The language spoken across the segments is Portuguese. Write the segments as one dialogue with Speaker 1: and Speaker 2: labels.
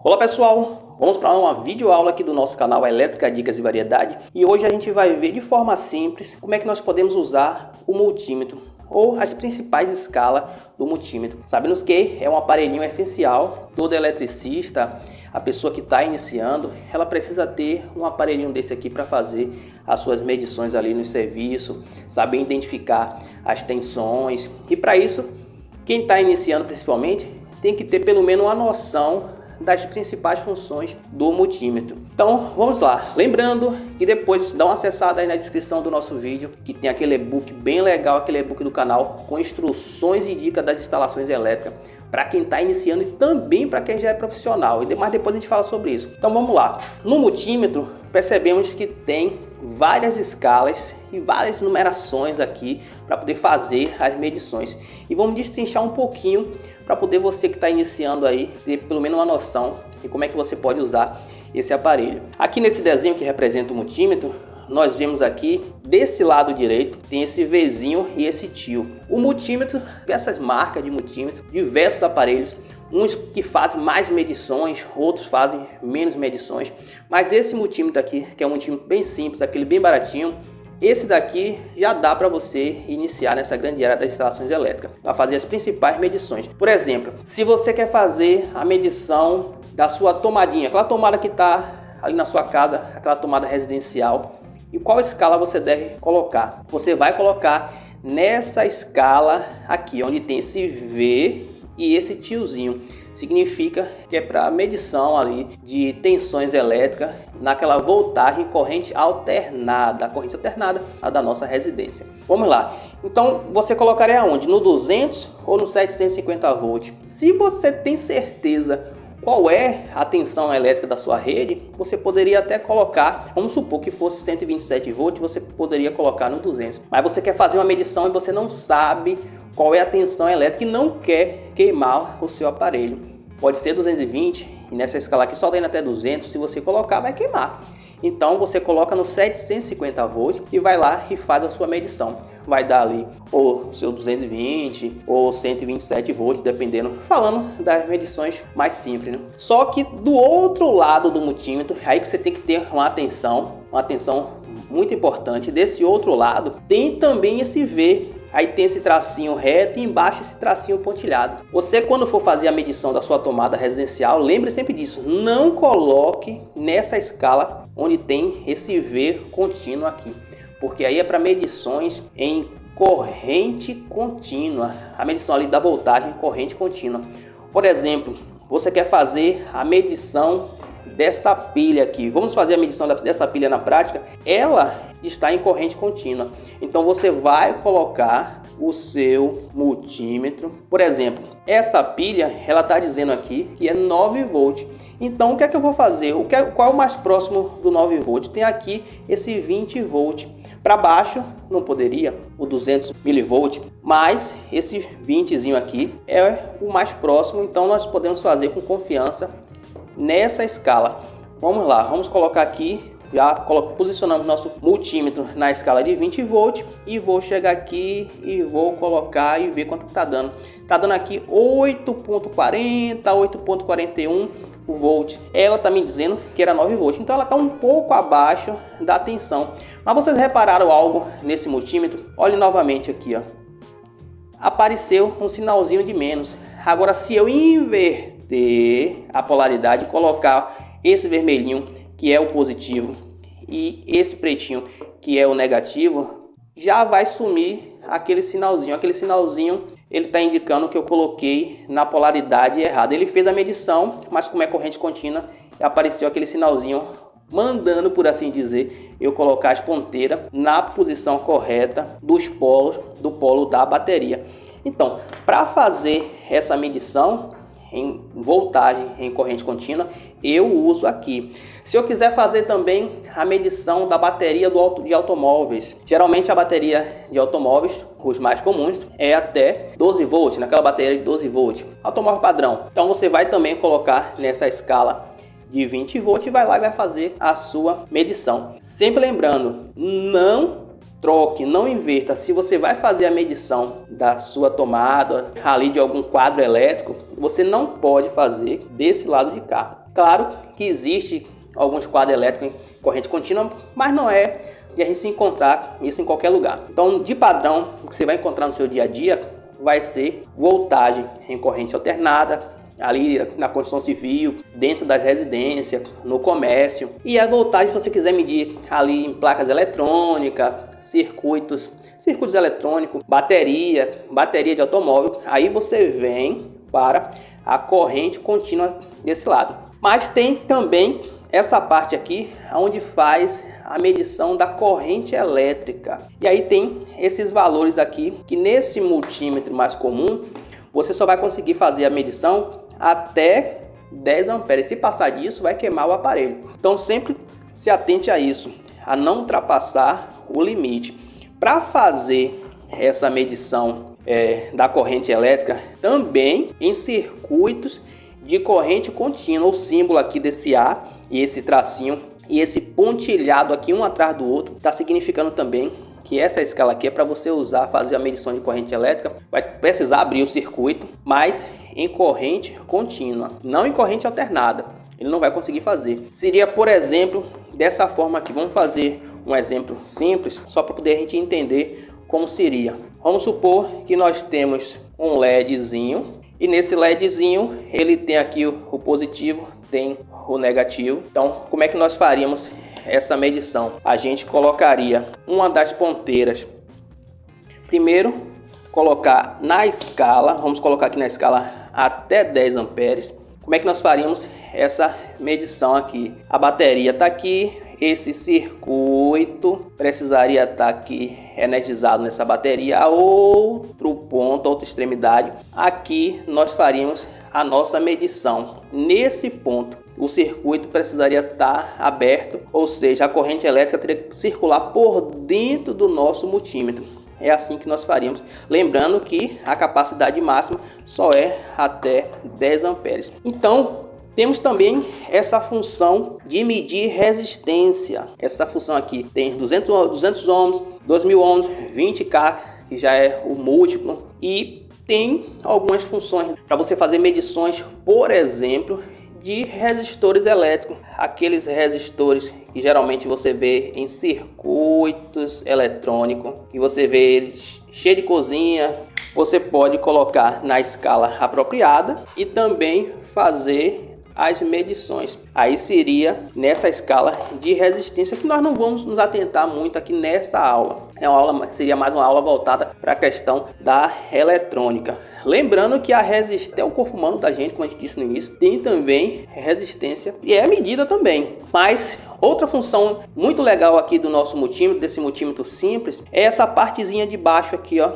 Speaker 1: Olá pessoal, vamos para uma videoaula aqui do nosso canal Elétrica Dicas e Variedade e hoje a gente vai ver de forma simples como é que nós podemos usar o multímetro ou as principais escalas do multímetro. Sabemos que é um aparelhinho essencial, todo eletricista, a pessoa que está iniciando, ela precisa ter um aparelhinho desse aqui para fazer as suas medições ali no serviço, saber identificar as tensões e para isso, quem está iniciando principalmente tem que ter pelo menos uma noção das principais funções do multímetro. Então vamos lá, lembrando que depois dá uma acessada aí na descrição do nosso vídeo que tem aquele e-book bem legal, aquele e-book do canal com instruções e dicas das instalações elétricas para quem está iniciando e também para quem já é profissional, mas depois a gente fala sobre isso. Então vamos lá, no multímetro percebemos que tem várias escalas e várias numerações aqui para poder fazer as medições e vamos destrinchar um pouquinho para poder você que está iniciando aí ter pelo menos uma noção de como é que você pode usar esse aparelho. Aqui nesse desenho que representa o multímetro, nós vemos aqui desse lado direito tem esse Vzinho e esse tio. O multímetro, essas marcas de multímetro, diversos aparelhos, uns que fazem mais medições, outros fazem menos medições, mas esse multímetro aqui, que é um multímetro bem simples, aquele bem baratinho, esse daqui já dá para você iniciar nessa grande área das instalações elétricas, para fazer as principais medições. Por exemplo, se você quer fazer a medição da sua tomadinha, aquela tomada que está ali na sua casa, aquela tomada residencial, e qual escala você deve colocar? Você vai colocar nessa escala aqui, onde tem esse V e esse tiozinho. Significa que é para medição ali de tensões elétricas naquela voltagem corrente alternada, a corrente alternada a da nossa residência. Vamos lá. Então você colocaria onde? No 200 ou no 750 volts? Se você tem certeza qual é a tensão elétrica da sua rede, você poderia até colocar, vamos supor que fosse 127 volts, você poderia colocar no 200. Mas você quer fazer uma medição e você não sabe qual é a tensão elétrica e não quer queimar o seu aparelho. Pode ser 220 e nessa escala aqui só tem até 200, se você colocar vai queimar. Então você coloca no 750 volts e vai lá e faz a sua medição. Vai dar ali ou seu 220 ou 127 volts, dependendo, falando das medições mais simples, né? Só que do outro lado do multímetro, aí que você tem que ter uma atenção muito importante. Desse outro lado tem também esse V. Aí tem esse tracinho reto e embaixo esse tracinho pontilhado. Você quando for fazer a medição da sua tomada residencial, lembre sempre disso. Não coloque nessa escala onde tem esse V contínuo aqui. Porque aí é para medições em corrente contínua. A medição ali da voltagem em corrente contínua. Por exemplo, você quer fazer a medição dessa pilha aqui. Vamos fazer a medição dessa pilha na prática. Ela está em corrente contínua. Então você vai colocar o seu multímetro. Por exemplo, essa pilha, ela está dizendo aqui que é 9 volts. Então o que é que eu vou fazer? Qual é o mais próximo do 9 volts? Tem aqui esse 20 volts. Para baixo não poderia, o 200 milivolts, mas esse 20zinho aqui é o mais próximo. Então nós podemos fazer com confiança nessa escala. Vamos lá, vamos colocar aqui, já posicionamos nosso multímetro na escala de 20 volts e vou chegar aqui e vou colocar e ver quanto está dando. Está dando aqui 8.40, 8.41 volts. Ela está me dizendo que era 9 volts, então ela está um pouco abaixo da tensão. Mas vocês repararam algo nesse multímetro? Olhe novamente aqui, ó. Apareceu um sinalzinho de menos. Agora se eu inverter a polaridade, colocar esse vermelhinho que é o positivo e esse pretinho que é o negativo, já vai sumir aquele sinalzinho. Aquele sinalzinho ele está indicando que eu coloquei na polaridade errada. Ele fez a medição, mas como é corrente contínua, apareceu aquele sinalzinho mandando, por assim dizer, eu colocar as ponteiras na posição correta dos polos, do polo da bateria. Então, para fazer essa medição em voltagem em corrente contínua, eu uso aqui. Se eu quiser fazer também a medição da bateria de automóveis, geralmente a bateria de automóveis, os mais comuns, é até 12 volts, naquela bateria de 12 volts, automóvel padrão. Então você vai também colocar nessa escala de 20 volts e vai lá e vai fazer a sua medição. Sempre lembrando, não troque, não inverta. Se você vai fazer a medição da sua tomada ali de algum quadro elétrico, você não pode fazer desse lado de cá. Claro que existe alguns quadros elétricos em corrente contínua, mas não é de a gente se encontrar isso em qualquer lugar. Então, de padrão, o que você vai encontrar no seu dia a dia vai ser voltagem em corrente alternada, ali na construção civil, dentro das residências, no comércio. E a voltagem, se você quiser medir ali em placas eletrônicas, circuitos eletrônicos, bateria de automóvel, aí você vem para a corrente contínua desse lado. Mas tem também essa parte aqui, onde faz a medição da corrente elétrica. E aí tem esses valores aqui, que nesse multímetro mais comum, você só vai conseguir fazer a medição até 10 amperes. Se passar disso, vai queimar o aparelho. Então sempre se atente a isso, a não ultrapassar o limite. Para fazer essa medição da corrente elétrica, também em circuitos de corrente contínua, o símbolo aqui desse A e esse tracinho e esse pontilhado aqui um atrás do outro, está significando também que essa escala aqui é para você usar, fazer a medição de corrente elétrica. Vai precisar abrir o circuito, mas em corrente contínua, não em corrente alternada. Ele não vai conseguir fazer. Seria, por exemplo, dessa forma aqui. Vamos fazer um exemplo simples, só para poder a gente entender como seria. Vamos supor que nós temos um LEDzinho, e nesse LEDzinho ele tem aqui o positivo, tem o negativo. Então, como é que nós faríamos essa medição? A gente colocaria uma das ponteiras, primeiro colocar na escala, vamos colocar aqui na escala até 10 amperes. Como é que nós faríamos essa medição aqui? A bateria está aqui, esse circuito precisaria estar aqui energizado nessa bateria. A outro ponto, outra extremidade, aqui nós faríamos a nossa medição. Nesse ponto, o circuito precisaria estar aberto, ou seja, a corrente elétrica teria que circular por dentro do nosso multímetro. É assim que nós faríamos, lembrando que a capacidade máxima só é até 10 amperes. Então, temos também essa função de medir resistência. Essa função aqui tem 200 ohms, 2000 ohms, 20K, que já é o múltiplo, e tem algumas funções para você fazer medições, por exemplo, de resistores elétricos, aqueles resistores que geralmente você vê em circuitos eletrônicos, que você vê eles cheio de cozinha. Você pode colocar na escala apropriada e também fazer as medições. Aí seria nessa escala de resistência, que nós não vamos nos atentar muito aqui nessa aula. Seria mais uma aula voltada para a questão da eletrônica. Lembrando que a resistência, o corpo humano da gente, como a gente disse no início, tem também resistência e é medida também. Mas outra função muito legal aqui do nosso multímetro, desse multímetro simples, é essa partezinha de baixo aqui, ó.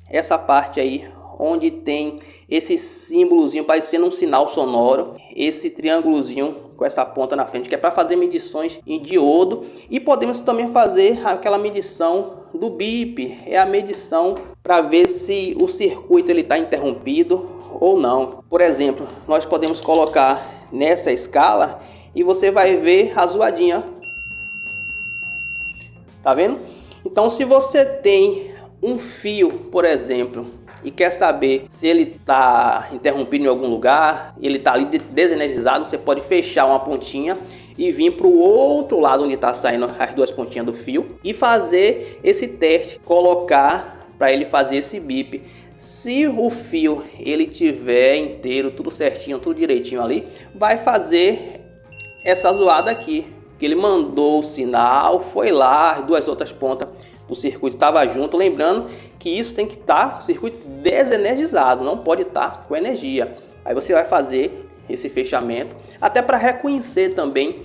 Speaker 1: Essa parte aí, onde tem esse símbolozinho parecendo um sinal sonoro, esse triângulozinho com essa ponta na frente, que é para fazer medições em diodo. E podemos também fazer aquela medição do bip, é a medição para ver se o circuito ele está interrompido ou não. Por exemplo, nós podemos colocar nessa escala e você vai ver a zoadinha, tá vendo? Então, se você tem um fio, por exemplo, e quer saber se ele está interrompido em algum lugar, ele está ali desenergizado, você pode fechar uma pontinha e vir para o outro lado onde está saindo as duas pontinhas do fio e fazer esse teste, colocar para ele fazer esse bip. Se o fio ele tiver inteiro, tudo certinho, tudo direitinho ali, vai fazer essa zoada aqui, que ele mandou o sinal, foi lá, as duas outras pontas do circuito estavam junto. Lembrando que isso tem que estar o circuito desenergizado, não pode estar com energia. Aí você vai fazer esse fechamento, até para reconhecer também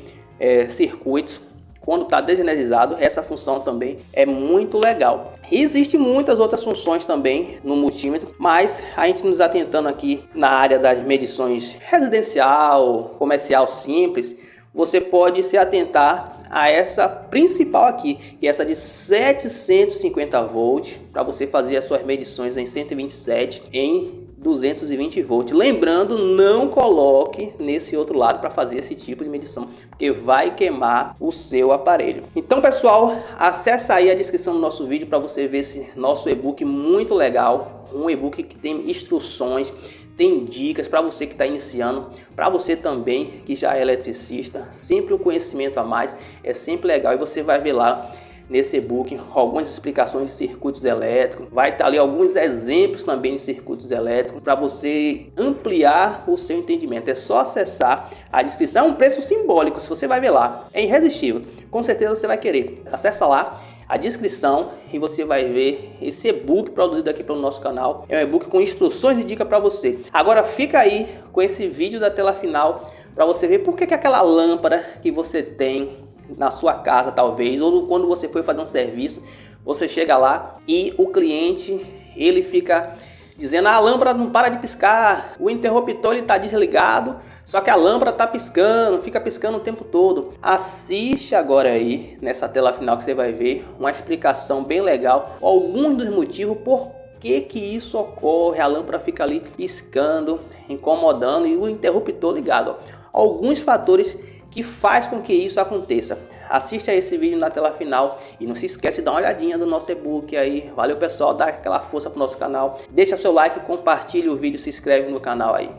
Speaker 1: circuitos quando está desenergizado. Essa função também é muito legal. Existem muitas outras funções também no multímetro, mas a gente nos atentando aqui na área das medições residencial, comercial simples, você pode se atentar a essa principal aqui, que é essa de 750 volts, para você fazer as suas medições em 127 em 220 volts. Lembrando, não coloque nesse outro lado para fazer esse tipo de medição, porque vai queimar o seu aparelho. Então, pessoal, acessa aí a descrição do nosso vídeo para você ver esse nosso e-book muito legal, um e-book que tem instruções, tem dicas para você que está iniciando, para você também que já é eletricista. Sempre um conhecimento a mais é sempre legal, e você vai ver lá nesse e-book algumas explicações de circuitos elétricos, vai estar ali alguns exemplos também de circuitos elétricos para você ampliar o seu entendimento. É só acessar a descrição, é um preço simbólico, se você vai ver lá, é irresistível, com certeza você vai querer. Acessa lá a descrição e você vai ver esse e-book produzido aqui pelo nosso canal. É um e-book com instruções e dicas para você. Agora fica aí com esse vídeo da tela final para você ver por que aquela lâmpada que você tem na sua casa, talvez, ou quando você foi fazer um serviço, você chega lá e o cliente ele fica dizendo: a lâmpada não para de piscar, o interruptor ele está desligado, só que a lâmpada está piscando, fica piscando o tempo todo. Assiste agora aí nessa tela final que você vai ver uma explicação bem legal, alguns dos motivos por que isso ocorre, a lâmpada fica ali piscando, incomodando e o interruptor ligado. Alguns fatores que faz com que isso aconteça. Assista a esse vídeo na tela final e não se esquece de dar uma olhadinha do nosso e-book aí. Valeu pessoal, dá aquela força pro nosso canal, deixa seu like, compartilha o vídeo, se inscreve no canal aí.